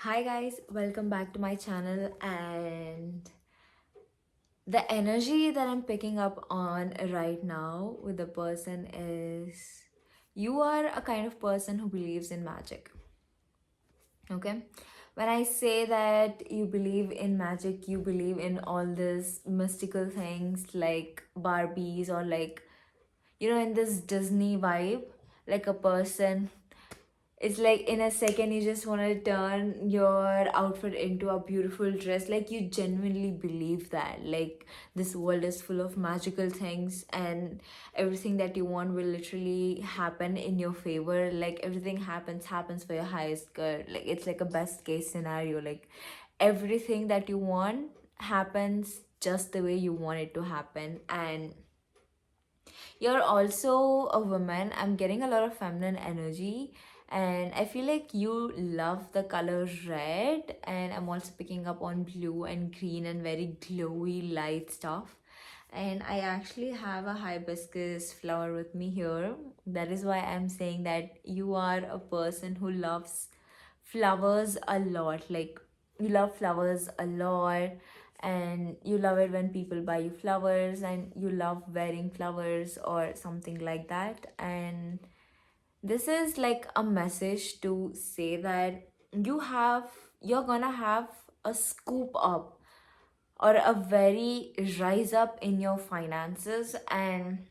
Hi guys, welcome back to my channel. And the energy that I'm picking up on right now with the person is you are a kind of person who believes in magic. Okay, when I say that you believe in magic, you believe in all these mystical things like Barbies or like in this Disney vibe, like a person. It's like in a second you just want to turn your outfit into a beautiful dress. Like you genuinely believe that. Like this world is full of magical things and everything that you want will literally happen in your favor. Like everything happens for your highest good. Like it's like a best case scenario. Like everything that you want happens just the way you want it to happen. And you're also a woman. I'm getting a lot of feminine energy, and I feel like you love the color red. And I'm also picking up on blue and green and very glowy light stuff. And I actually have a hibiscus flower with me here. That is why I'm saying that you are a person who loves flowers a lot. Like you love flowers a lot, and you love it when people buy you flowers, and you love wearing flowers or something like that. And this is like a message to say that you're gonna have a scoop up or a very rise up in your finances. And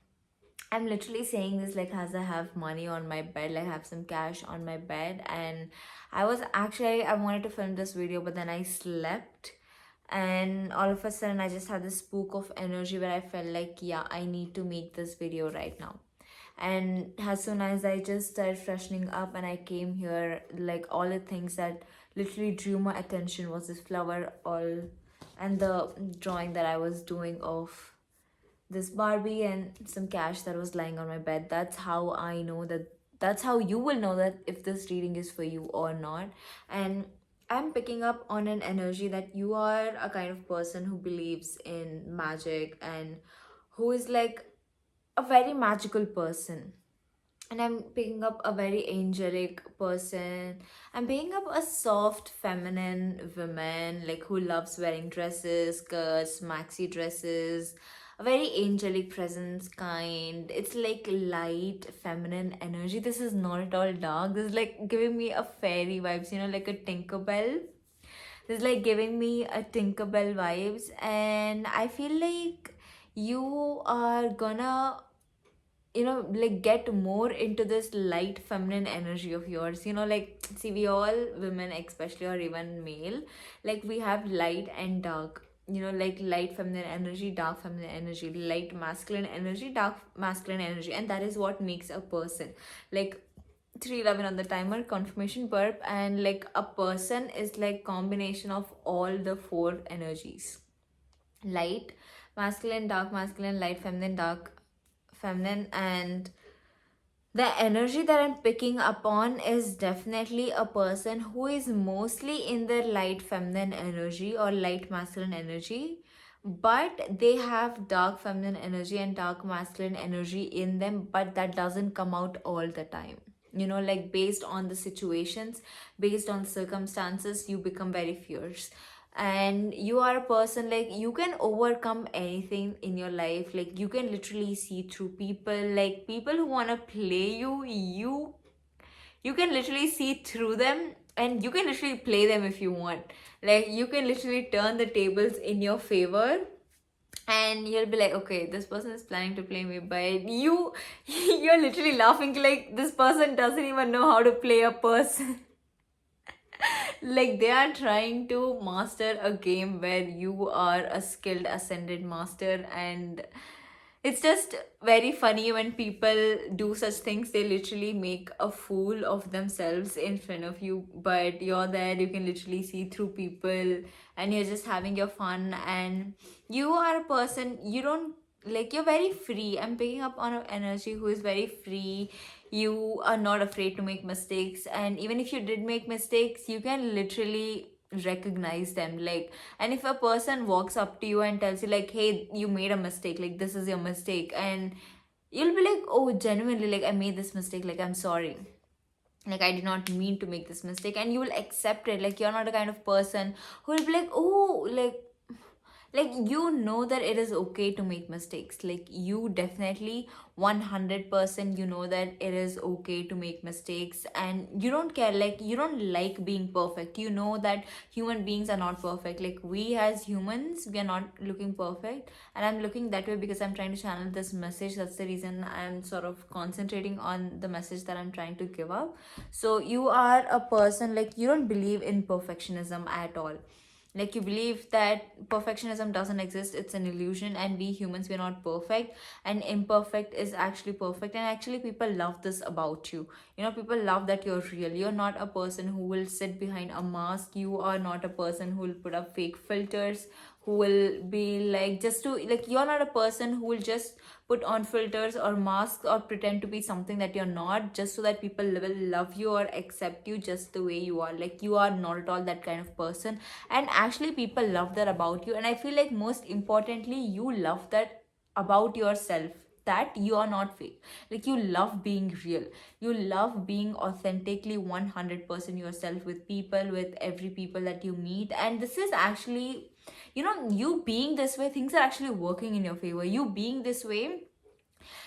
I'm literally saying this like as I have money on my bed, like I have some cash on my bed. And I wanted to film this video, but then I slept. And all of a sudden, I just had this spook of energy where I felt like, yeah, I need to make this video right now. And as soon as I just started freshening up and I came here, like all the things that literally drew my attention was this flower, all and the drawing that I was doing of this Barbie and some cash that was lying on my bed. That's how I know that, that's how you will know that if this reading is for you or not. And I'm picking up on an energy that you are a kind of person who believes in magic and who is like a very magical person. And I'm picking up a very angelic person. I'm picking up a soft feminine woman, like who loves wearing dresses, skirts, maxi dresses, a very angelic presence kind. It's like light feminine energy. This is not at all dark. This is like giving me a fairy vibes, like a Tinkerbell. This is like giving me a Tinkerbell vibes. And I feel like you are gonna like get more into this light feminine energy of yours. Like, see, we all women especially, or even male, like we have light and dark. Like light feminine energy, dark feminine energy, light masculine energy, dark masculine energy, and that is what makes a person. Like 311 on the timer, confirmation burp. And like a person is like combination of all the four energies: light masculine, dark masculine, light feminine, dark feminine. And the energy that I'm picking up on is definitely a person who is mostly in their light feminine energy or light masculine energy, but they have dark feminine energy and dark masculine energy in them, but that doesn't come out all the time. Like based on the situations, based on circumstances, you become very fierce. And you are a person, like you can overcome anything in your life. Like you can literally see through people, like people who want to play you can literally see through them, and you can literally play them if you want. Like you can literally turn the tables in your favor, and you'll be like, okay, this person is planning to play me, but you're literally laughing like this person doesn't even know how to play a person. Like they are trying to master a game where you are a skilled ascended master. And it's just very funny when people do such things. They literally make a fool of themselves in front of you, but you're there, you can literally see through people, and you're just having your fun. And you are a person, you don't, like, you're very free. I'm picking up on an energy who is very free. You are not afraid to make mistakes, and even if you did make mistakes, you can literally recognize them. Like, and if a person walks up to you and tells you like, hey, you made a mistake, like this is your mistake, and you'll be like, oh, genuinely, like I made this mistake, like I'm sorry. like I did not mean to make this mistake, and you will accept it. Like you're not the kind of person who will be like, oh, like you know that it is okay to make mistakes. Like you definitely 100% you know that it is okay to make mistakes, and you don't care, like you don't like being perfect. You know that human beings are not perfect. Like we as humans, we are not looking perfect, and I'm looking that way because I'm trying to channel this message. That's the reason I'm sort of concentrating on the message that I'm trying to give up. So you are a person, like you don't believe in perfectionism at all. Like you believe that perfectionism doesn't exist, it's an illusion, and we humans, we're not perfect, and imperfect is actually perfect. And actually people love this about you. You know, people love that you're real. You're not a person who will sit behind a mask. You are not a person who will put up fake filters, who will be like just to like, you're not a person who will just put on filters or masks or pretend to be something that you're not, just so that people will love you or accept you just the way you are. Like you are not at all that kind of person, and actually people love that about you. And I feel like most importantly, you love that about yourself, that you are not fake. Like you love being real, you love being authentically 100% yourself with people, with every people that you meet. And this is actually, you know, you being this way, things are actually working in your favor. You being this way,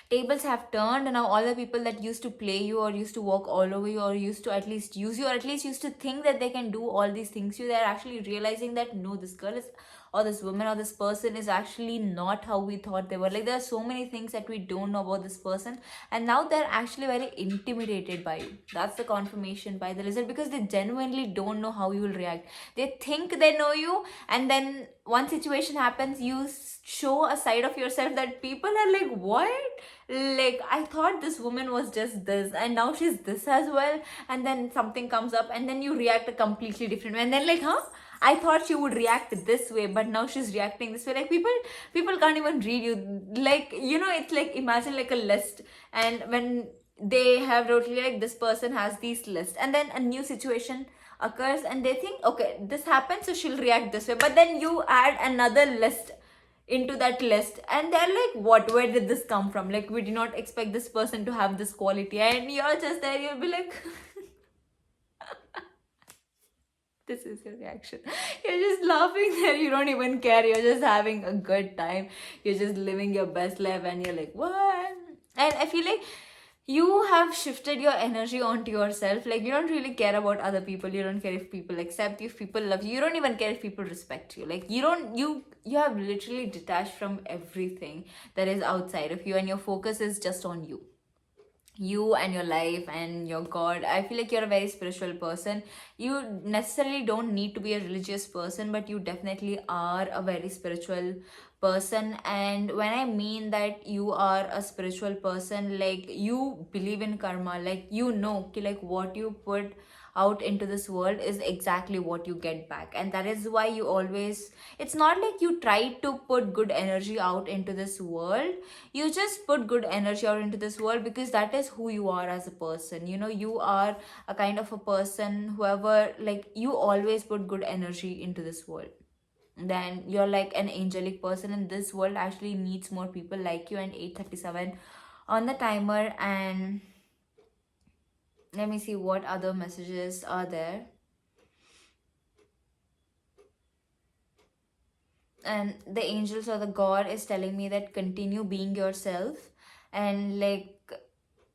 tables have turned, and now all the people that used to play you or used to walk all over you or used to at least use you or at least used to think that they can do all these things to you, they're actually realizing that no, this girl is, or this woman or this person is actually not how we thought they were. Like there are so many things that we don't know about this person, and now they're actually very intimidated by you. That's the confirmation by the result, because they genuinely don't know how you will react. They think they know you, and then one situation happens, you show a side of yourself that people are like, what? Like I thought this woman was just this, and now she's this as well. And then something comes up, and then you react a completely different way, and then like, huh, I thought she would react this way, but now she's reacting this way. Like people can't even read you. Like, you know, it's like, imagine like a list, and when they have wrote like this person has these lists, and then a new situation occurs and they think, okay, this happened, so she'll react this way. But then you add another list into that list, and they're like, what, where did this come from? Like we did not expect this person to have this quality. And you're just there, you'll be like, this is your reaction. You're just laughing there, you don't even care, you're just having a good time, you're just living your best life, and you're like, what? And I feel like you have shifted your energy onto yourself. Like you don't really care about other people, you don't care if people accept you, if people love you, you don't even care if people respect you. Like you don't, you have literally detached from everything that is outside of you, and your focus is just on you and your life and your god. I feel like you're a very spiritual person. You necessarily don't need to be a religious person, but you definitely are a very spiritual person. And when I mean that you are a spiritual person, like you believe in karma. Like you know कि like what you put out into this world is exactly what you get back. And that is why you always, it's not like you try to put good energy out into this world, you just put good energy out into this world because that is who you are as a person. You know, you are a kind of a person, whoever, like you always put good energy into this world. Then you're like an angelic person, and this world actually needs more people like you. And 8:37 on the timer. And let me see what other messages are there. And the angels or the god is telling me that continue being yourself. And like,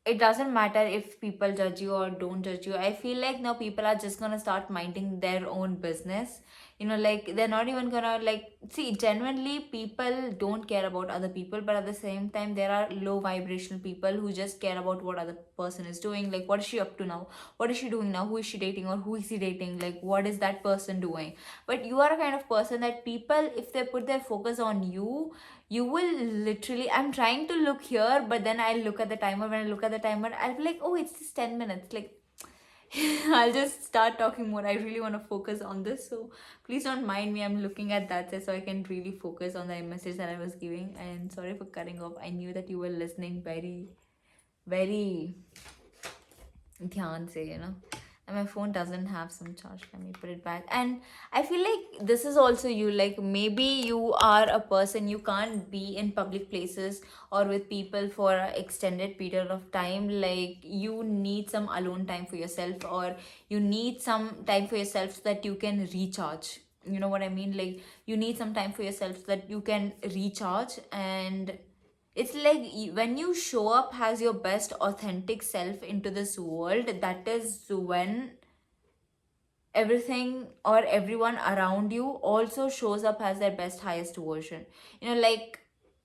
it doesn't matter if people judge you or don't judge you. I feel like now people are just gonna start minding their own business. You know, like they're not even gonna like, see, genuinely people don't care about other people, but at the same time there are low vibrational people who just care about what other person is doing. Like what is she up to now, what is she doing now, who is she dating or who is he dating, like what is that person doing. But you are a kind of person that people, if they put their focus on you, you will literally, I'm trying to look here, but then I'll look at the timer. When I look at the timer, I'll be like, oh, it's just 10 minutes. Like, I'll just start talking more. I really want to focus on this. So please don't mind me. I'm looking at that so I can really focus on the message that I was giving. And sorry for cutting off. I knew that you were listening very, very dhyan se, you know. And my phone doesn't have some charge. Let me put it back. And I feel like this is also you. Like maybe you are a person, you can't be in public places or with people for an extended period of time. Like you need some alone time for yourself, or you need some time for yourself so that you can recharge. You know what I mean? Like you need some time for yourself so that you can recharge. And it's like when you show up as your best authentic self into this world, that is when everything or everyone around you also shows up as their best highest version. Like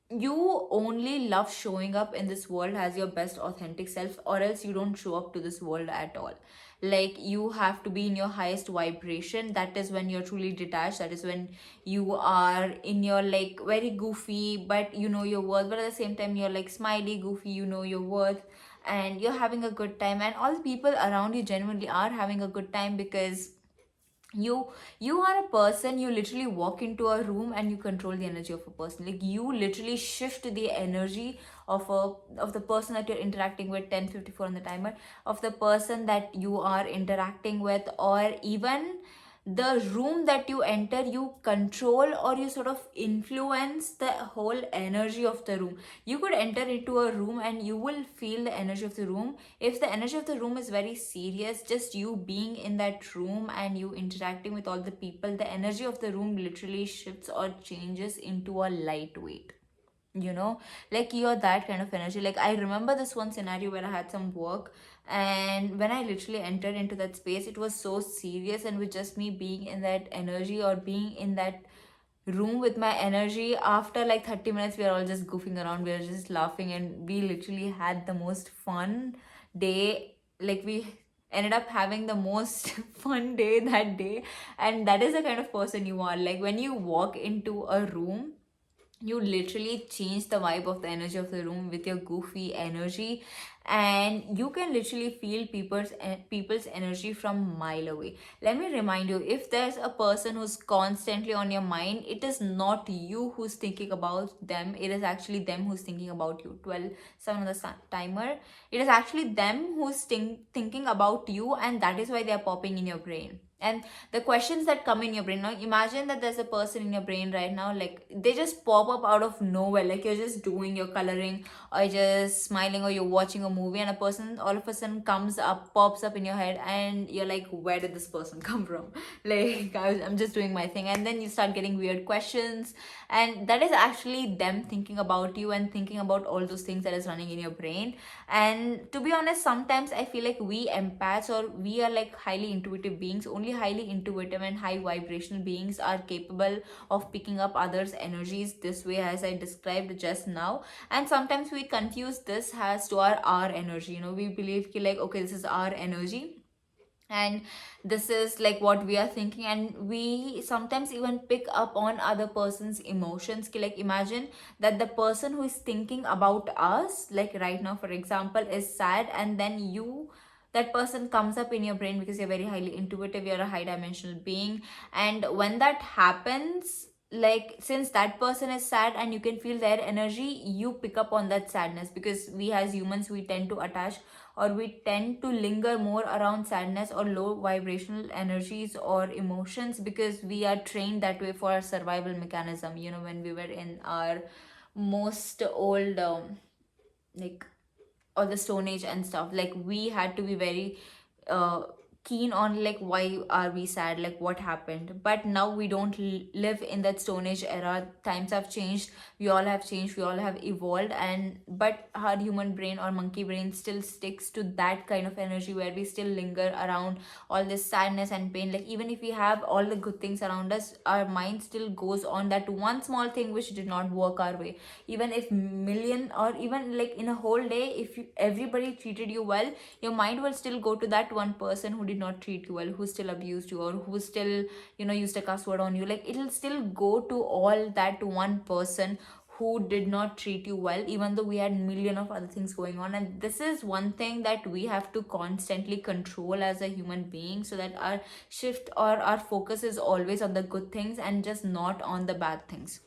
you only love showing up in this world as your best authentic self, or else you don't show up to this world at all. Like you have to be in your highest vibration. That is when you're truly detached. That is when you are in your like very goofy, but you know your worth, but at the same time you're like smiley goofy, you know your worth, and you're having a good time, and all the people around you genuinely are having a good time, because you you are a person. You literally walk into a room and you control the energy of a person. Like you literally shift the energy of the person that you're interacting with. 10:54 on the timer. Of the person that you are interacting with, or even the room that you enter, you control or you sort of influence the whole energy of the room. You could enter into a room and you will feel the energy of the room. If the energy of the room is very serious, just you being in that room and you interacting with all the people, the energy of the room literally shifts or changes into a lightweight. Like you're that kind of energy. Like I remember this one scenario where I had some work, and when I literally entered into that space, it was so serious, and with just me being in that energy or being in that room with my energy, after like 30 minutes we are all just goofing around, we are just laughing, and we literally had the most fun day. Like we ended up having the most fun day that day. And that is the kind of person you are. Like when you walk into a room, you literally change the vibe of the energy of the room with your goofy energy, and you can literally feel people's energy from mile away. Let me remind you, if there's a person who's constantly on your mind, it is not you who's thinking about them, it is actually them who's thinking about you. 12:07 on the timer. It is actually them who's thinking about you, and that is why they are popping in your brain. And the questions that come in your brain now, imagine that there's a person in your brain right now, like they just pop up out of nowhere. Like you're just doing your coloring, or just smiling, or you're watching a movie, and a person all of a sudden pops up in your head, and you're like, where did this person come from? Like I'm just doing my thing, and then you start getting weird questions, and that is actually them thinking about you and thinking about all those things that is running in your brain. And to be honest, sometimes I feel like we empaths, or we are like highly intuitive beings. Only highly intuitive and high vibrational beings are capable of picking up others energies this way, as I described just now. And sometimes we confuse this as to our energy. We believe ki like, okay, this is our energy, and this is like what we are thinking, and we sometimes even pick up on other person's emotions. Ki like imagine that the person who is thinking about us, like right now for example, is sad, and then that person comes up in your brain because you're very highly intuitive, you're a high dimensional being. And when that happens, like since that person is sad and you can feel their energy, you pick up on that sadness, because we as humans, we tend to attach, or we tend to linger more around sadness or low vibrational energies or emotions, because we are trained that way for our survival mechanism. When we were in our most old like or the stone age and stuff, like we had to be very uh keen on like why are we sad, like what happened. But now we don't live in that stone age era. Times have changed, we all have changed, we all have evolved, and but our human brain or monkey brain still sticks to that kind of energy, where we still linger around all this sadness and pain. Like even if we have all the good things around us, our mind still goes on that one small thing which did not work our way. Even if million, or even like in a whole day, if everybody treated you well, your mind will still go to that one person who did not treat you well, who still abused you, or who still used a cuss word on you. Like it'll still go to all that one person who did not treat you well, even though we had million of other things going on. And this is one thing that we have to constantly control as a human being, so that our shift or our focus is always on the good things and just not on the bad things.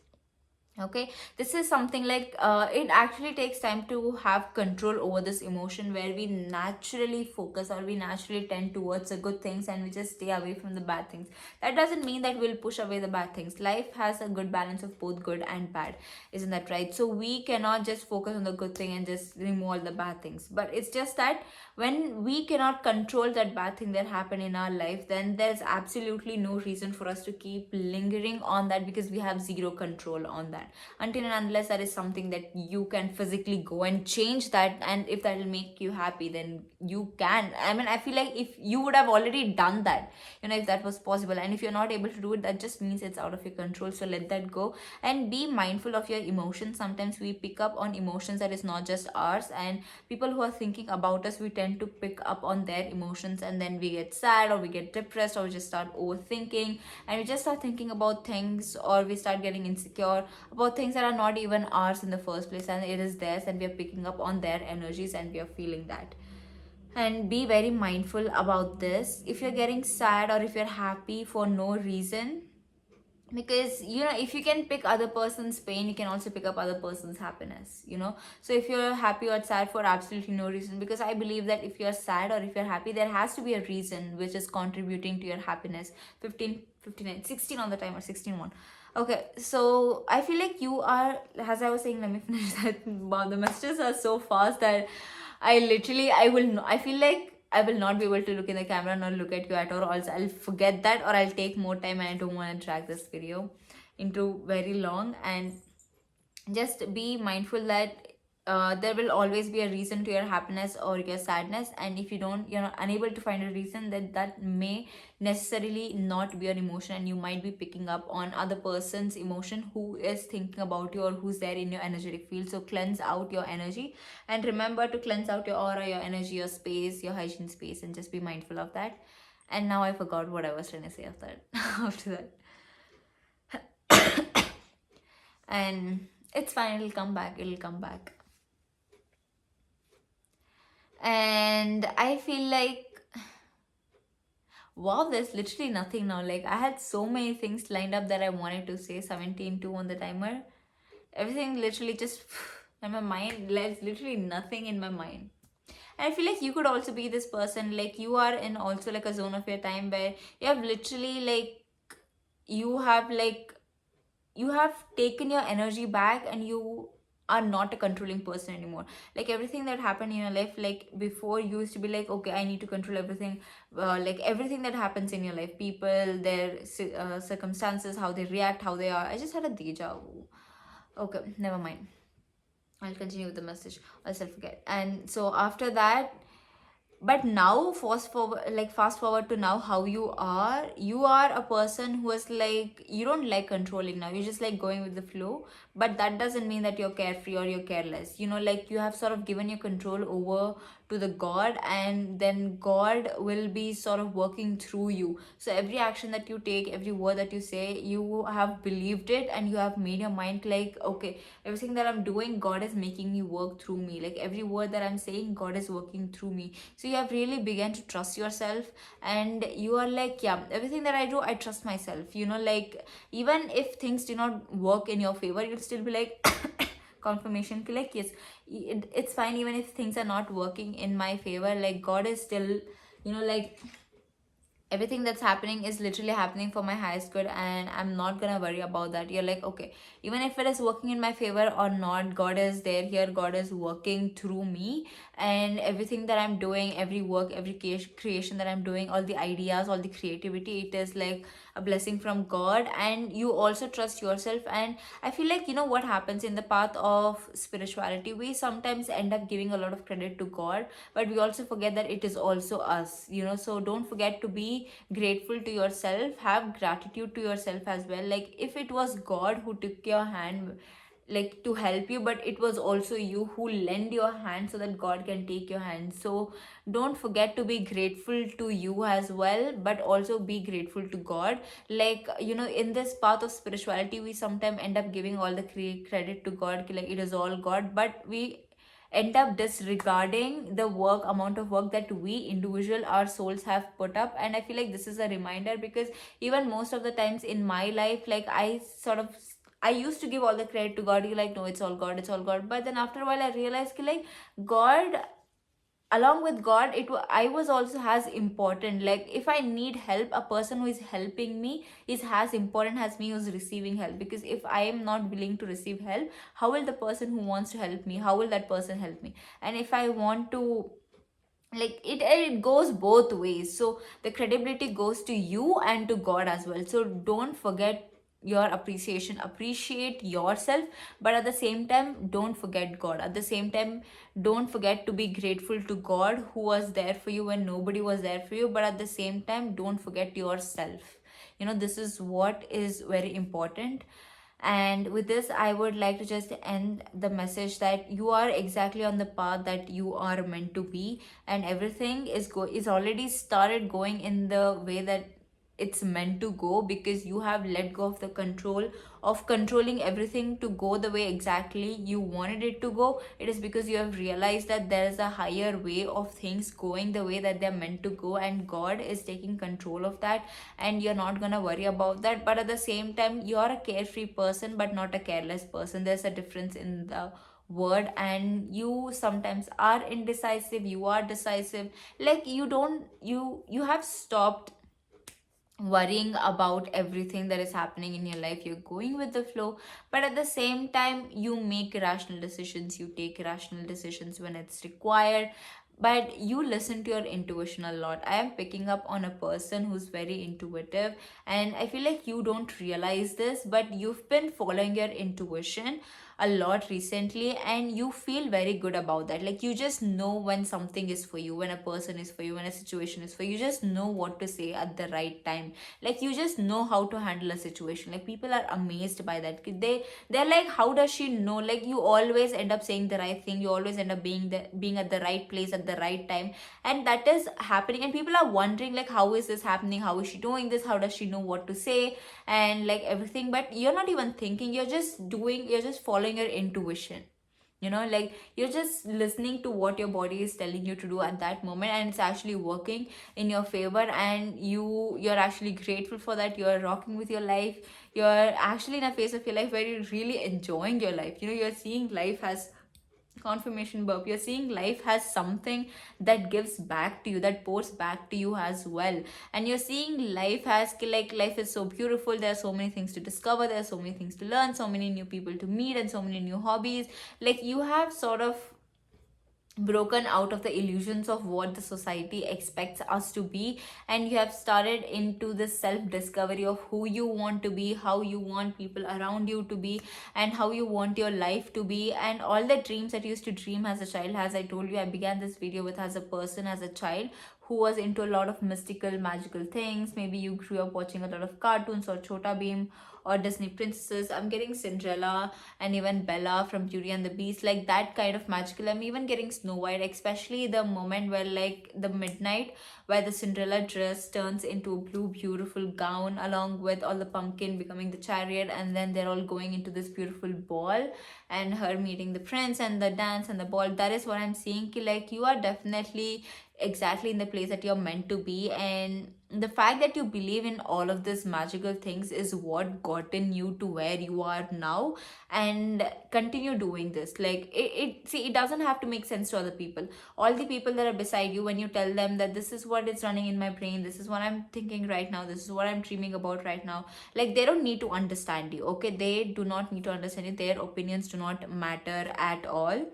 Okay, this is something like it actually takes time to have control over this emotion, where we naturally focus or we naturally tend towards the good things and we just stay away from the bad things. That doesn't mean that we'll push away the bad things. Life has a good balance of both good and bad, isn't that right? So we cannot just focus on the good thing and just remove all the bad things. But it's just that when we cannot control that bad thing that happened in our life, then there's absolutely no reason for us to keep lingering on that, because we have zero control on that, until and unless that is something that you can physically go and change that. And if that will make you happy, then you can. I mean, I feel like if you would have already done that, if that was possible, and if you're not able to do it, that just means it's out of your control. So let that go and be mindful of your emotions. Sometimes we pick up on emotions that is not just ours, and people who are thinking about us, we tend to pick up on their emotions, and then we get sad or we get depressed or we just start overthinking, and we just start thinking about things, or we start getting insecure about things that are not even ours in the first place, and it is theirs, and we are picking up on their energies and we are feeling that. And be very mindful about this. If you're getting sad or if you're happy for no reason, because if you can pick other person's pain, you can also pick up other person's happiness. So if you're happy or sad for absolutely no reason, because I believe that if you're sad or if you're happy, there has to be a reason which is contributing to your happiness. 15, 59, 16 on the timer, 16 1. Okay, so I feel like you are, as I was saying, let me finish that. Wow, the messages are so fast that I feel like I will not be able to look in the camera nor look at you at all. Also, I'll forget that, or I'll take more time, and I don't want to drag this video into very long. And just be mindful that there will always be a reason to your happiness or your sadness, and if you're not unable to find a reason, then that may necessarily not be your emotion, and you might be picking up on other person's emotion who is thinking about you or who's there in your energetic field. So cleanse out your energy, and remember to cleanse out your aura, your energy, your space, your hygiene space, and just be mindful of that. And now I forgot what I was trying to say after that. After that. And it's fine, it'll come back. And I feel like, wow, there's literally nothing now. Like, I had so many things lined up that I wanted to say. 17:2 on the timer. Everything literally just in my mind, there's literally nothing in my mind. And I feel like you could also be this person, like you are in also like a zone of your time where you have literally you have like you have taken your energy back, and you are not a controlling person anymore. Like everything that happened in your life, like before you used to be like, okay, I need to control everything. Like everything that happens in your life, people, their circumstances, how they react, how they are. I just had a deja vu. Okay, never mind. I'll continue with the message, or I'll forget. And so after that, but now fast forward to now, how you are a person who is like, you don't like controlling now, you're just like going with the flow. But that doesn't mean that you're carefree or you're careless. Like you have sort of given your control over to the god, and then god will be sort of working through you. So every action that you take, every word that you say, you have believed it, and you have made your mind like, okay, everything that I'm doing, god is making me work through me. Like every word that I'm saying, god is working through me. So you have really begun to trust yourself, and you are like, yeah, everything that I do, I trust myself. Like even if things do not work in your favor, you'll still be like confirmation, like yes, it's fine. Even if things are not working in my favor, like god is still, like everything that's happening is literally happening for my highest good, and I'm not gonna worry about that. You're like, okay, even if it is working in my favor or not, god is there here, god is working through me. And everything that I'm doing, every work, every creation that I'm doing, all the ideas, all the creativity, it is like a blessing from god. And you also trust yourself. And I feel like, what happens in the path of spirituality, we sometimes end up giving a lot of credit to god, but we also forget that it is also us. So don't forget to be grateful to yourself, have gratitude to yourself as well. Like if it was god who took your hand, like to help you, but it was also you who lend your hand so that god can take your hand. So don't forget to be grateful to you as well, but also be grateful to god. Like in this path of spirituality, we sometimes end up giving all the credit to god, like it is all god, but we end up disregarding the amount of work that we individual our souls have put up. And I feel like this is a reminder, because even most of the times in my life, like I sort of I used to give all the credit to God. You're like, no, it's all God, it's all God. But then after a while, I realized like God, along with God, I was also as important. Like if I need help, a person who is helping me is as important as me who's receiving help. Because if I am not willing to receive help, how will the person who wants to help me, how will that person help me? And if I want to, like it goes both ways. So the credibility goes to you and to God as well. So don't forget your appreciation, appreciate yourself, but at the same time don't forget God. At the same time, don't forget to be grateful to God who was there for you when nobody was there for you. But at the same time, don't forget yourself. This is what is very important. And with this, I would like to just end the message that you are exactly on the path that you are meant to be, and everything is already started going in the way that it's meant to go, because you have let go of the control of controlling everything to go the way exactly you wanted it to go. It is because you have realized that there is a higher way of things going the way that they're meant to go, and God is taking control of that, and you're not gonna worry about that. But at the same time, you're a carefree person but not a careless person. There's a difference in the word, and you sometimes are indecisive, you are decisive. Like you have stopped worrying about everything that is happening in your life. You're going with the flow, but at the same time you make rational decisions, you take rational decisions when it's required, but you listen to your intuition a lot. I am picking up on a person who's very intuitive, and I feel like you don't realize this, but you've been following your intuition a lot recently, and you feel very good about that. Like you just know when something is for you, when a person is for you, when a situation is for you. You just know what to say at the right time. Like you just know how to handle a situation. Like people are amazed by that. They're like, how does she know? Like you always end up saying the right thing, you always end up being at the right place at the right time, and that is happening. And people are wondering like, how is this happening, how is she doing this, how does she know what to say, and like everything. But you're not even thinking, you're just following your intuition. Like you're just listening to what your body is telling you to do at that moment, and it's actually working in your favor, and you're actually grateful for that. You're rocking with your life. You're actually in a phase of your life where you're really enjoying your life. You're seeing life as confirmation burp. You're seeing life has something that gives back to you, that pours back to you as well. And you're seeing life has, like, life is so beautiful. There are so many things to discover, there are so many things to learn, so many new people to meet, and so many new hobbies. Like you have sort of broken out of the illusions of what the society expects us to be, and you have started into this self discovery of who you want to be, how you want people around you to be, and how you want your life to be, and all the dreams that you used to dream as a child. As I told you, I began this video with, as a person, as a child who was into a lot of mystical, magical things. Maybe you grew up watching a lot of cartoons or Chota Beam or Disney princesses. I'm getting Cinderella and even Bella from Beauty and the Beast, like that kind of magical. I'm even getting Snow White, especially the moment where, like, the midnight where the Cinderella dress turns into a blue, beautiful gown, along with all the pumpkin becoming the chariot, and then they're all going into this beautiful ball, and her meeting the prince, and the dance and the ball. That is what I'm seeing. Like, you are definitely exactly in the place that you're meant to be, and the fact that you believe in all of these magical things is what gotten you to where you are now. And continue doing this. Like it doesn't have to make sense to other people. All the people that are beside you, when you tell them that this is what is running in my brain, this is what I'm thinking right now, this is what I'm dreaming about right now, like they don't need to understand you. Okay, they do not need to understand you. Their opinions do not matter at all.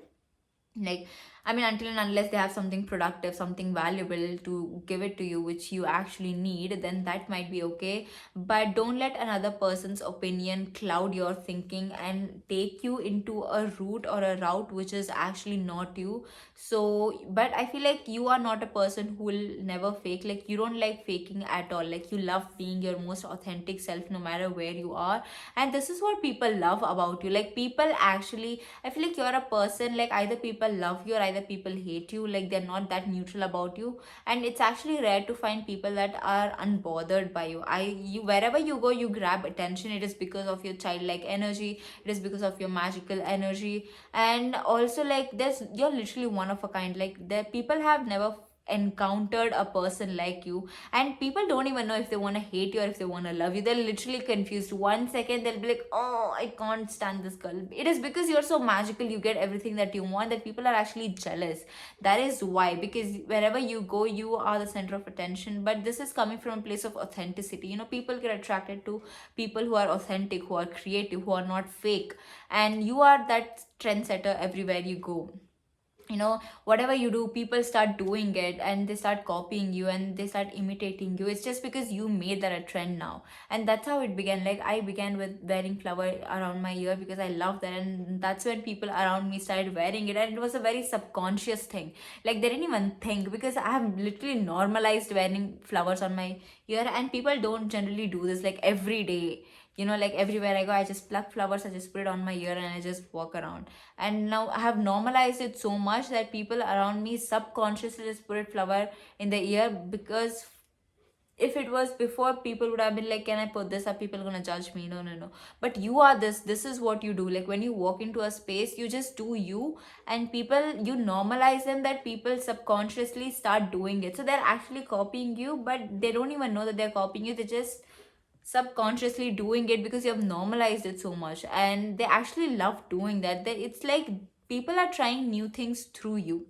Like, I mean, until and unless they have something productive, something valuable to give it to you, which you actually need, then that might be okay. But don't let another person's opinion cloud your thinking and take you into a route or a route which is actually not you. So, but I feel like you are not a person who will never fake. Like, you don't like faking at all. Like, you love being your most authentic self no matter where you are. And this is what people love about you. Like, people actually, I feel like you're a person, like, either people love you or either people hate you. Like, they're not that neutral about you. And it's actually rare to find people that are unbothered by you. You wherever you go, you grab attention. It is because of your childlike energy, it is because of your magical energy. And also, like, you're literally one of a kind. Like, the people have never encountered a person like you. And people don't even know if they want to hate you or if they want to love you. They're literally confused. 1 second they'll be like, oh, I can't stand this girl. It is because you're so magical, you get everything that you want, that people are actually jealous. That is why, because wherever you go, you are the center of attention. But this is coming from a place of authenticity. People get attracted to people who are authentic, who are creative, who are not fake. And you are that trendsetter everywhere you go. Whatever you do, people start doing it and they start copying you and they start imitating you. It's just because you made that a trend now. And that's how it began. Like, I began with wearing flower around my ear because I love that, and that's when people around me started wearing it. And it was a very subconscious thing. Like, they didn't even think, because I have literally normalized wearing flowers on my ear, and people don't generally do this like every day. Like, everywhere I go, I just pluck flowers, I just put it on my ear, and I just walk around. And now I have normalized it so much that people around me subconsciously just put a flower in the ear. Because if it was before, people would have been like, can I put this up, people are gonna judge me. No, no, no. But you are this is what you do. Like, when you walk into a space, you just do you. And people, you normalize them, that people subconsciously start doing it. So they're actually copying you, but they don't even know that they're copying you. They just subconsciously doing it because you have normalized it so much, and they actually love doing that. It's like people are trying new things through you,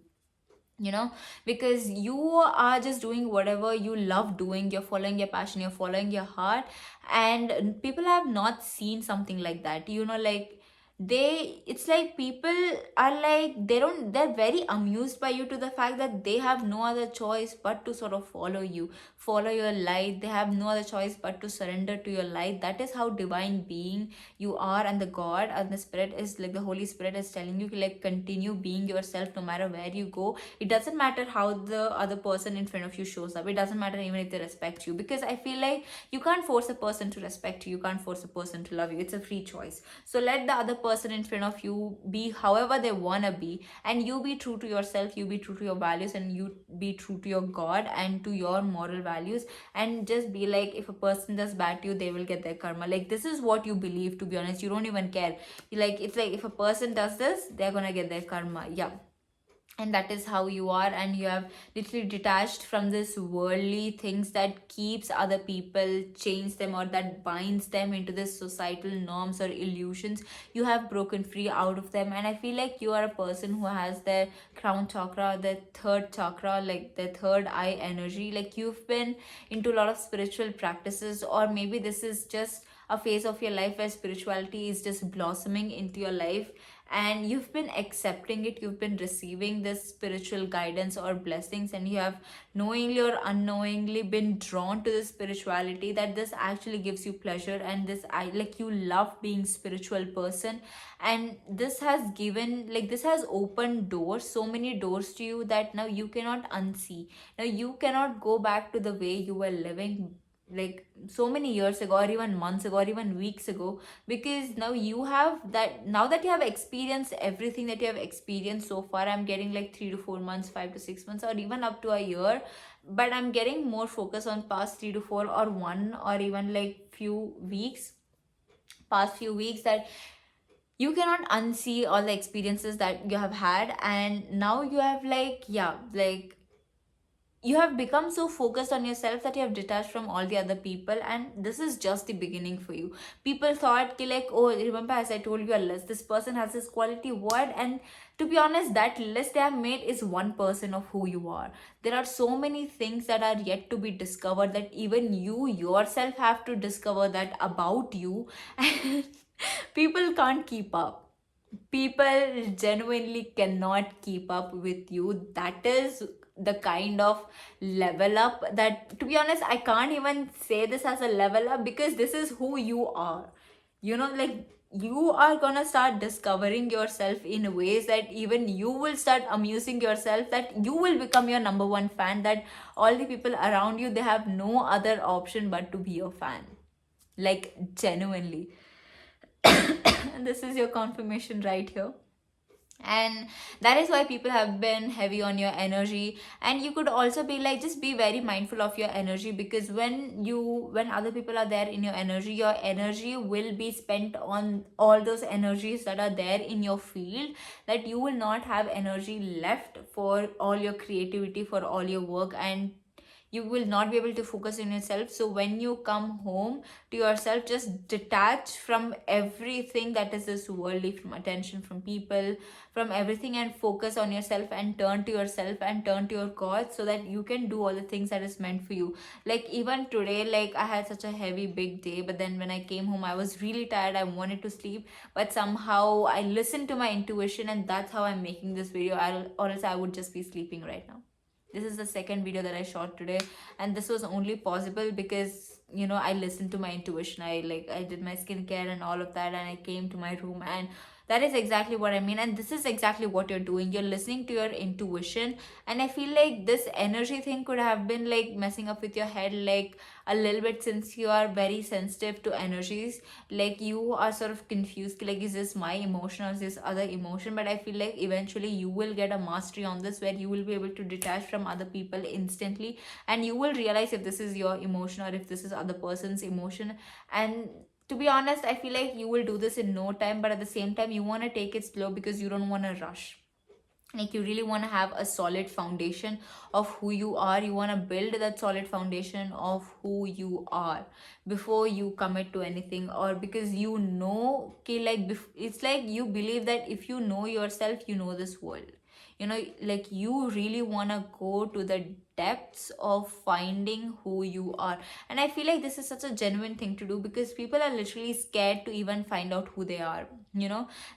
because you are just doing whatever you love doing. You're following your passion, you're following your heart. And people have not seen something like that, like, it's like people are like, they're very amused by you, to the fact that they have no other choice but to sort of follow you, follow your light. They have no other choice but to surrender to your light. That is how divine being you are. And the God and the Spirit is like, the Holy Spirit is telling you, like, continue being yourself no matter where you go. It doesn't matter how the other person in front of you shows up. It doesn't matter even if they respect you, because I feel like you can't force a person to respect you. You can't force a person to love you. It's a free choice. So let the other person in front of you be however they want to be, and you be true to yourself, you be true to your values, and you be true to your God and to your moral values. And just be like, if a person does bad to you, they will get their karma. Like, this is what you believe, to be honest. You don't even care. Like, it's like, if a person does this, they're gonna get their karma. Yeah. And that is how you are. And you have literally detached from this worldly things that keeps other people, chains them, or that binds them into this societal norms or illusions. You have broken free out of them. And I feel like you are a person who has their crown chakra, the third chakra, like the third eye energy. Like, you've been into a lot of spiritual practices, or maybe this is just a phase of your life where spirituality is just blossoming into your life, and you've been accepting it. You've been receiving this spiritual guidance or blessings, and you have knowingly or unknowingly been drawn to this spirituality, that this actually gives you pleasure. And this, I like, you love being spiritual person. And this has given, like, this has opened doors, so many doors to you, that now you cannot unsee. Now you cannot go back to the way you were living, like, so many years ago, or even months ago, or even weeks ago. Because now you have that, now that you have experienced everything that you have experienced so far. I'm getting like 3 to 4 months, 5 to 6 months, or even up to a year. But I'm getting more focus on past 3 to 4, or 1, or even like few weeks, past few weeks, that you cannot unsee all the experiences that you have had. And now you have, like, yeah, like, you have become so focused on yourself that you have detached from all the other people. And this is just the beginning for you. People thought ki, like, oh, remember, as I told you, a list, this person has this quality, what? And to be honest, that list they have made is 1% of who you are. There are so many things that are yet to be discovered, that even you yourself have to discover that about you. And people can't keep up. People genuinely cannot keep up with you. That is the kind of level up that, to be honest, I can't even say this as a level up, because this is who you are. Like, you are gonna start discovering yourself in ways that even you will start amusing yourself, that you will become your number one fan, that all the people around you, they have no other option but to be your fan. Like, genuinely. And this is your confirmation right here. And that is why people have been heavy on your energy. And you could also be like, just be very mindful of your energy, because when other people are there in your energy will be spent on all those energies that are there in your field, that you will not have energy left for all your creativity, for all your work, and you will not be able to focus on yourself. So when you come home to yourself, just detach from everything that is this worldly, from attention, from people, from everything, and focus on yourself, and turn to yourself and turn to your God, so that you can do all the things that is meant for you. Like even today, like I had such a heavy big day, but then when I came home I was really tired, I wanted to sleep, but somehow I listened to my intuition, and that's how I'm making this video. Or else I would just be sleeping right now. This is the second video that I shot today, and this was only possible because I listened to my intuition. I did my skincare and all of that, and I came to my room, and that is exactly what I mean. And this is exactly what you're doing. You're listening to your intuition. And I feel like this energy thing could have been like messing up with your head like a little bit, since you are very sensitive to energies. Like you are sort of confused, like, is this my emotion or is this other emotion? But I feel like eventually you will get a mastery on this, where you will be able to detach from other people instantly, and you will realize if this is your emotion or if this is other person's emotion. And to be honest, I feel like you will do this in no time, but at the same time you want to take it slow, because you don't want to rush. Like you really want to have a solid foundation of who you are. You want to build that solid foundation of who you are before you commit to anything. Or because okay, like it's like you believe that if you know yourself, you know this world. Like you really want to go to the depths of finding who you are. And I feel like this is such a genuine thing to do, because people are literally scared to even find out who they are.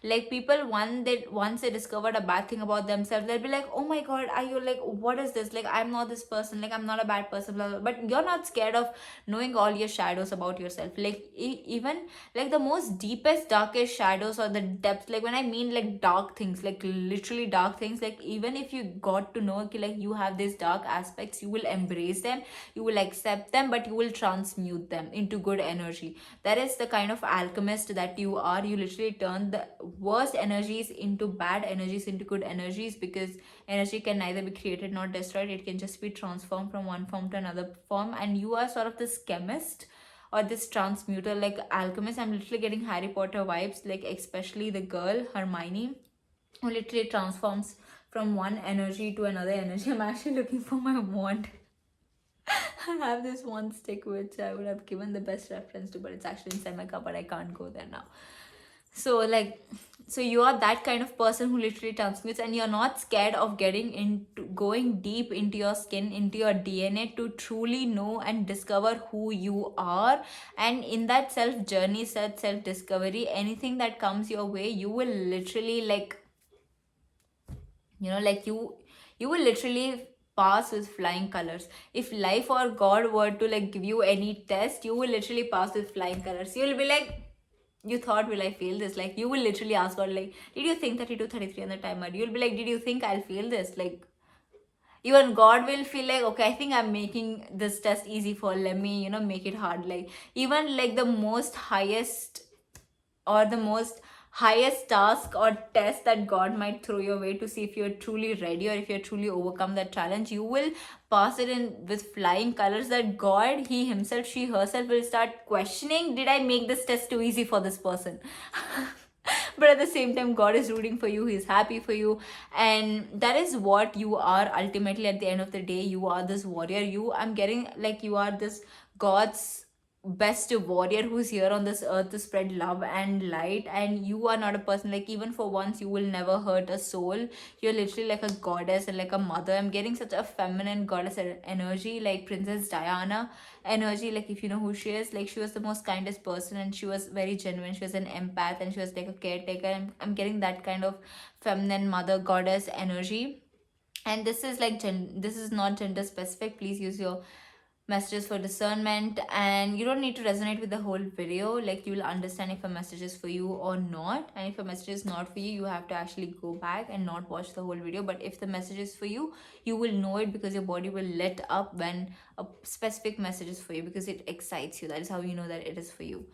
Like people, once they discovered a bad thing about themselves, they'll be like, oh my god, are you like, what is this, like I'm not this person, like I'm not a bad person, blah, blah. But you're not scared of knowing all your shadows about yourself. Like even like the most deepest darkest shadows, or the depths, like when I mean like dark things, like literally dark things, like even if you got to know, okay, like you have these dark aspects, you will embrace them, you will accept them, but you will transmute them into good energy. That is the kind of alchemist that you are. You literally turn the worst energies into bad energies, into good energies, because energy can neither be created nor destroyed. It can just be transformed from one form to another form. And you are sort of this chemist or this transmuter, like alchemist. I'm literally getting Harry Potter vibes, like especially the girl Hermione, who literally transforms from one energy to another energy. I'm actually looking for my wand. I have this one stick which I would have given the best reference to, but it's actually inside my cupboard. I can't go there now. So, like, so you are that kind of person who literally transmutes, and you're not scared of going deep into your skin, into your DNA, to truly know and discover who you are. And in that self journey, self discovery, anything that comes your way, you will literally like, like you will literally pass with flying colors. If life or God were to like give you any test, you will literally pass with flying colors. You'll be like, you thought, will I fail this? Like you will literally ask God, like, did you think 32, 33 on the timer? You'll be like, did you think I'll fail this? Like even God will feel like, okay, I think I'm making this test easy, for let me make it hard. Like even like the most highest, or the most highest task or test that God might throw your way, to see if you're truly ready or if you're truly overcome that challenge, you will pass it in with flying colors. That God, he himself, she herself will start questioning, did I make this test too easy for this person? But at the same time, God is rooting for you, he's happy for you. And that is what you are ultimately. At the end of the day, you are this warrior. I'm getting like, you are this God's best warrior who's here on this earth to spread love and light. And you are not a person, like even for once, you will never hurt a soul. You're literally like a goddess and like a mother. I'm getting such a feminine goddess energy, like Princess Diana energy. Like if you know who she is, like she was the most kindest person, and she was very genuine. She was an empath, and she was like a caretaker. I'm getting that kind of feminine mother goddess energy. And this is like this is not gender specific. Please use your messages for discernment, and you don't need to resonate with the whole video. Like you will understand if a message is for you or not. And if a message is not for you, you have to actually go back and not watch the whole video. But if the message is for you, you will know it, because your body will let up when a specific message is for you, because it excites you. That is how you know that it is for you.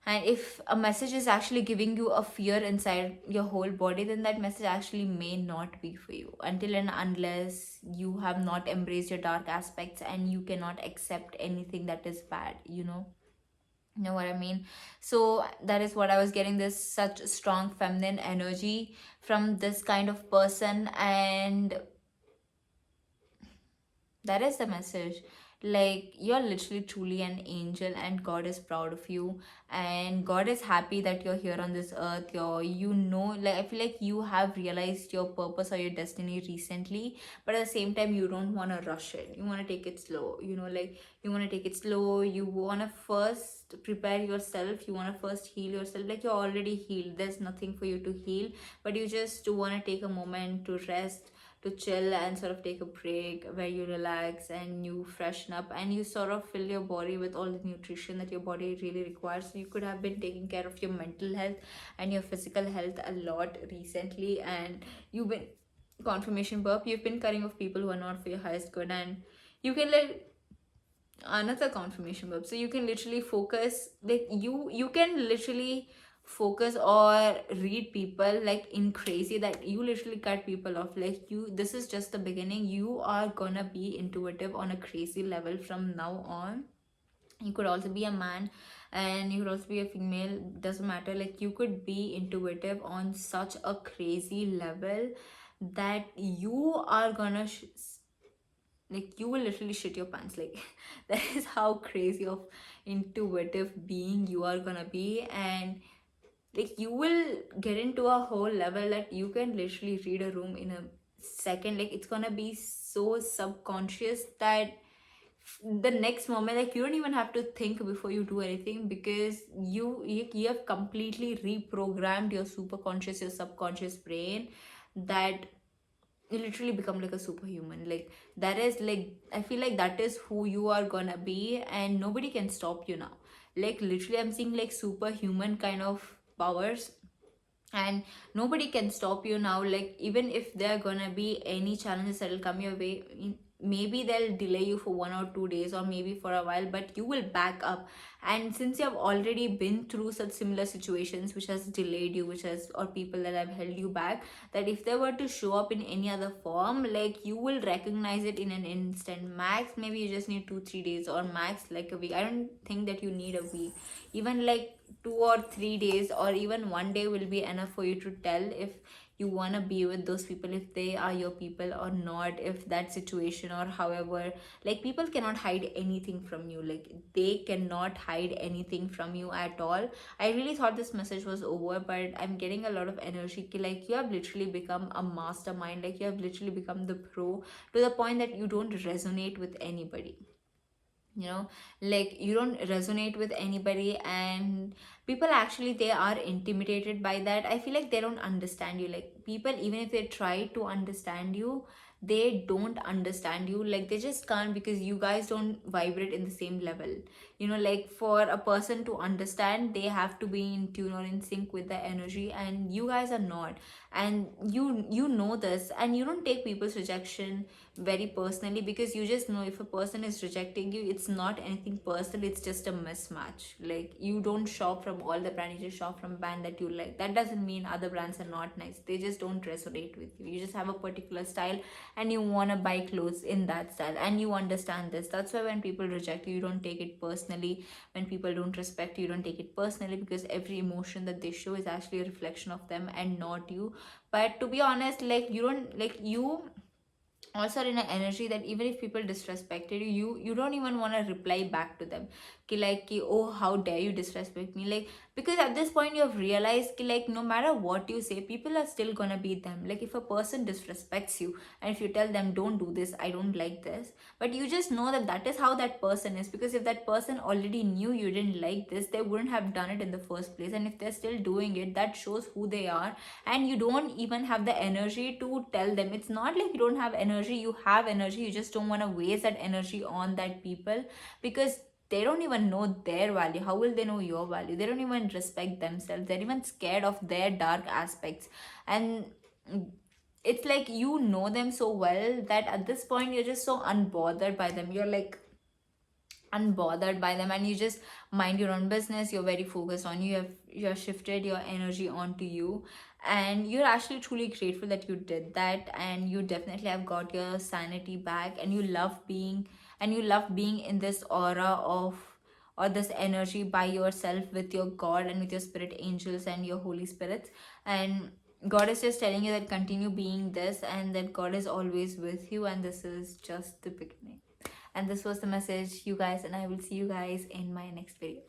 And if a message is actually giving you a fear inside your whole body, then that message actually may not be for you, until and unless you have not embraced your dark aspects and you cannot accept anything that is bad, you know what I mean? So that is what I was getting, this such strong feminine energy from this kind of person. And that is the message. Like, you're literally truly an angel, and God is proud of you, and God is happy that you're here on this earth. Like, I feel like you have realized your purpose or your destiny recently, but at the same time, you don't want to rush it. You want to take it slow, like, you want to take it slow. You want to first prepare yourself, you want to first heal yourself. Like, you're already healed, there's nothing for you to heal, but you just want to take a moment to rest, to chill, and sort of take a break where you relax and you freshen up and you sort of fill your body with all the nutrition that your body really requires. So you could have been taking care of your mental health and your physical health a lot recently, and you've been, confirmation burp, you've been cutting off people who are not for your highest good. And you can let, another confirmation burp, so you can literally focus, like, you can literally focus or read people like in crazy, that you literally cut people off. Like, this is just the beginning. You are gonna be intuitive on a crazy level from now on. You could also be a man, and you could also be a female, doesn't matter. Like, you could be intuitive on such a crazy level that you are gonna like, you will literally shit your pants. Like, that is how crazy of intuitive being you are gonna be. And like, you will get into a whole level that you can literally read a room in a second. Like, it's gonna be so subconscious that the next moment, like, you don't even have to think before you do anything, because you have completely reprogrammed your super conscious, your subconscious brain, that you literally become like a superhuman. Like, that is, like, I feel like that is who you are gonna be, and nobody can stop you now. Like, literally, I'm seeing like superhuman kind of powers, and nobody can stop you now. Like, even if there are gonna be any challenges that will come your way, maybe they'll delay you for 1 or 2 days, or maybe for a while, but you will back up. And since you have already been through such similar situations which has delayed you, which has, or people that have held you back, that if they were to show up in any other form, like, you will recognize it in an instant. Max, maybe you just need 2-3 days, or max like a week. I don't think that you need a week. Even like 2 or 3 days, or even one day will be enough for you to tell if you want to be with those people, if they are your people or not, if that situation or however. Like, people cannot hide anything from you. Like, they cannot hide anything from you at all. I really thought this message was over, but I'm getting a lot of energy. Like, you have literally become a mastermind. Like, you have literally become the pro, to the point that you don't resonate with anybody. Like, you don't resonate with anybody, and people actually, they are intimidated by that. I feel like they don't understand you. Like, people, even if they try to understand you, they don't understand you. Like, they just can't, because you guys don't vibrate in the same level. Like, for a person to understand, they have to be in tune or in sync with the energy, and you guys are not. And you know this, and you don't take people's rejection very personally, because you just know, if a person is rejecting you, it's not anything personal, it's just a mismatch. Like, you don't shop from all the brands, you just shop from a brand that you like. That doesn't mean other brands are not nice, they just don't resonate with you. You just have a particular style, and you want to buy clothes in that style, and you understand this. That's why when people reject you, you don't take it personally. When people don't respect you, you don't take it personally, because every emotion that they show is actually a reflection of them and not you. But to be honest, like, you don't, like, you also are in an energy that even if people disrespected you don't even want to reply back to them. Oh, how dare you disrespect me. Like, because at this point you have realized like, no matter what you say, people are still gonna be them. Like, if a person disrespects you, and if you tell them, don't do this, I don't like this, but you just know that that is how that person is, because if that person already knew you didn't like this, they wouldn't have done it in the first place. And if they're still doing it, that shows who they are. And you don't even have the energy to tell them. It's not like you don't have energy, you have energy, you just don't want to waste that energy on that people, because they don't even know their value. How will they know your value? They don't even respect themselves, they're even scared of their dark aspects. And it's like, you know them so well that at this point you're just so unbothered by them. You're like, unbothered by them, and you just mind your own business. You're very focused on you have shifted your energy onto you, and you're actually truly grateful that you did that, and you definitely have got your sanity back, and you love being in this aura of, or this energy by yourself with your God and with your spirit angels and your holy spirits. And God is just telling you that continue being this, and that God is always with you, and this is just the beginning. And this was the message, you guys, and I will see you guys in my next video.